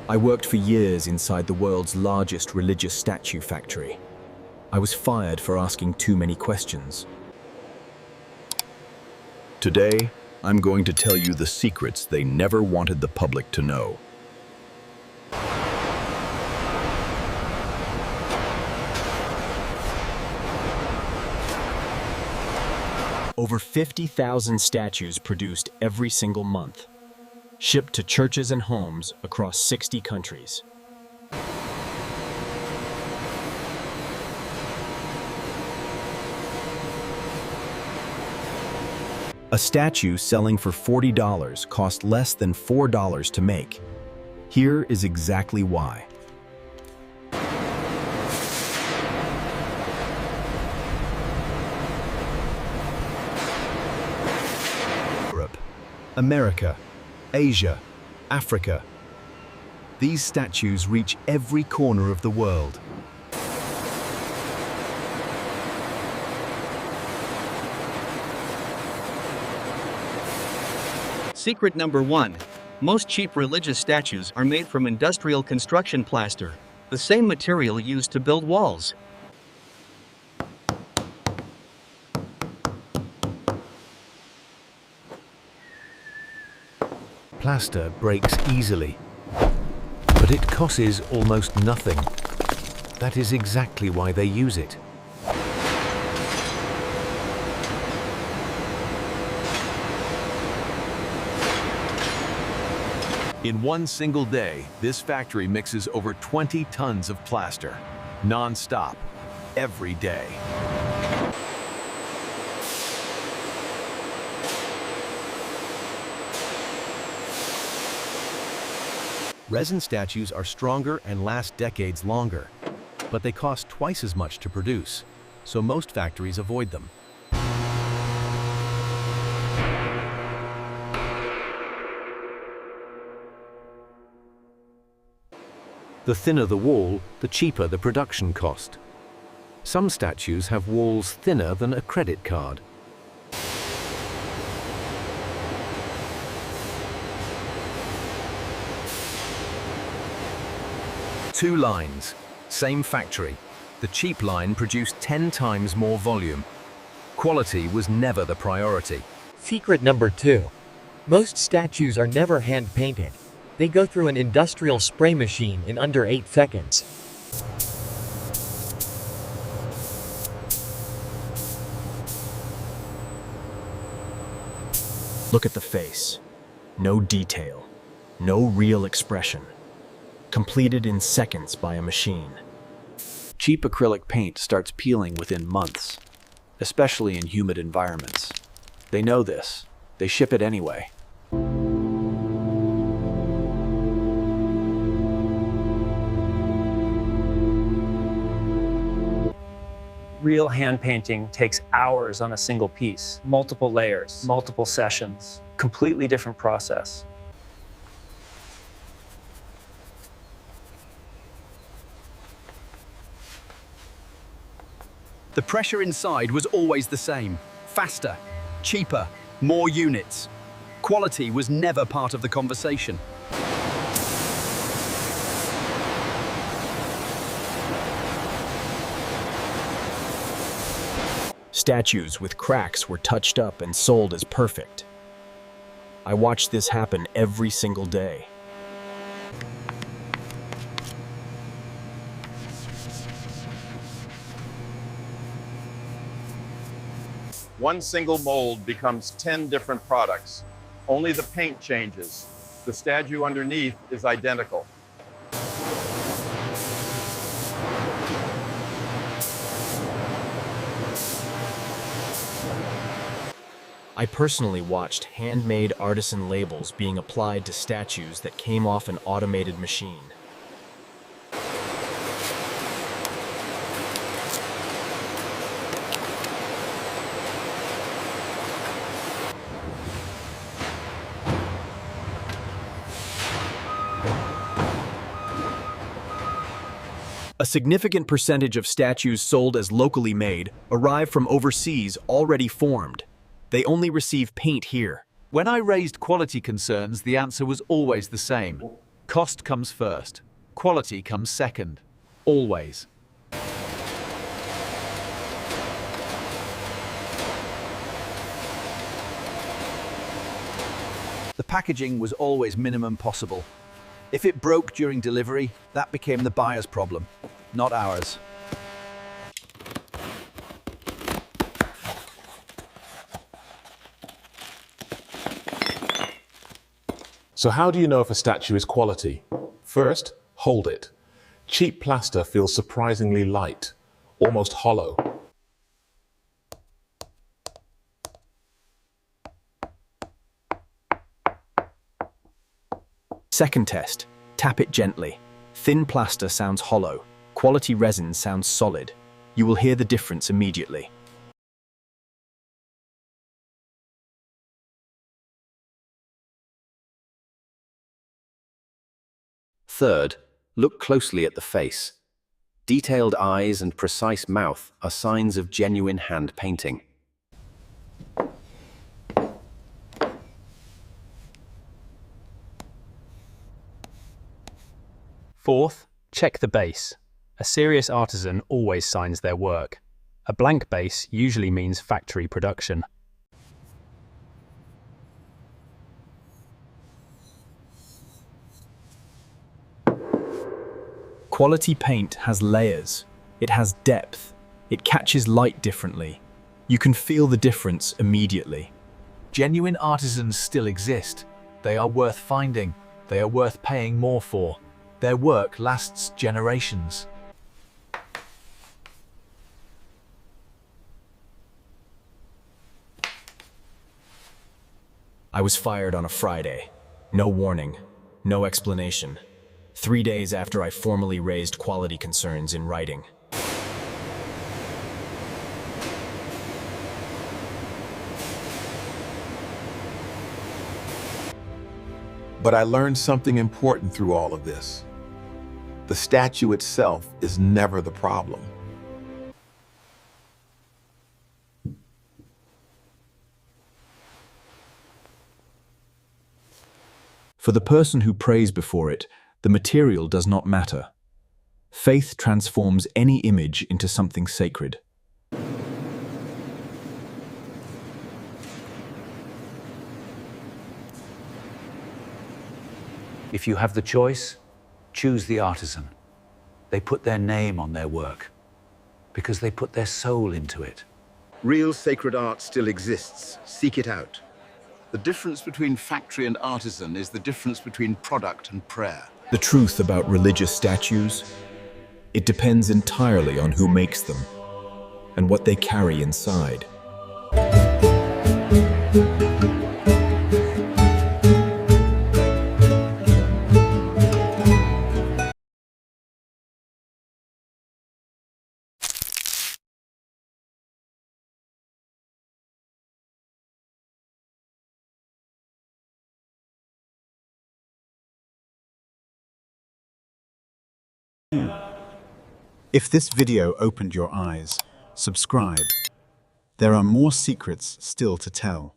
I worked for years inside the world's largest religious statue factory. I was fired for asking too many questions. Today, I'm going to tell you the secrets they never wanted the public to know. Over 50,000 statues produced every single month, shipped to churches and homes across 60 countries. A statue selling for $40 cost less than $4 to make. Here is exactly why. Europe, America, Asia, Africa. These statues reach every corner of the world. Secret number 1. Most cheap religious statues are made from industrial construction plaster, the same material used to build walls. Plaster breaks easily, but it costs almost nothing. That is exactly why they use it. In one single day, this factory mixes over 20 tons of plaster, non-stop, every day. Resin statues are stronger and last decades longer, but they cost twice as much to produce, so most factories avoid them. The thinner the wall, the cheaper the production cost. Some statues have walls thinner than a credit card. Two lines, same factory. The cheap line produced 10 times more volume. Quality was never the priority. Secret number 2. Most statues are never hand-painted. They go through an industrial spray machine in under 8 seconds. Look at the face. No detail. No real expression. Completed in seconds by a machine. Cheap acrylic paint starts peeling within months, especially in humid environments. They know this. They ship it anyway. Real hand painting takes hours on a single piece, multiple layers, multiple sessions, completely different process. The pressure inside was always the same. Faster, cheaper, more units. Quality was never part of the conversation. Statues with cracks were touched up and sold as perfect. I watched this happen every single day. One single mold becomes 10 different products. Only the paint changes. The statue underneath is identical. I personally watched handmade artisan labels being applied to statues that came off an automated machine. A significant percentage of statues sold as locally made arrive from overseas already formed. They only receive paint here. When I raised quality concerns, the answer was always the same. Cost comes first. Quality comes second. Always. The packaging was always minimum possible. If it broke during delivery, that became the buyer's problem, not ours. So how do you know if a statue is quality? First, hold it. Cheap plaster feels surprisingly light, almost hollow. Second test, tap it gently. Thin plaster sounds hollow. Quality resin sounds solid. You will hear the difference immediately. Third, look closely at the face. Detailed eyes and precise mouth are signs of genuine hand painting. Fourth, check the base. A serious artisan always signs their work. A blank base usually means factory production. Quality paint has layers. It has depth. It catches light differently. You can feel the difference immediately. Genuine artisans still exist. They are worth finding. They are worth paying more for. Their work lasts generations. I was fired on a Friday. No warning, no explanation. 3 days after I formally raised quality concerns in writing. But I learned something important through all of this. The statue itself is never the problem. For the person who prays before it, the material does not matter. Faith transforms any image into something sacred. If you have the choice, choose the artisan. They put their name on their work because they put their soul into it. Real sacred art still exists. Seek it out. The difference between factory and artisan is the difference between product and prayer. The truth about religious statues, it depends entirely on who makes them and what they carry inside. If this video opened your eyes, subscribe. There are more secrets still to tell.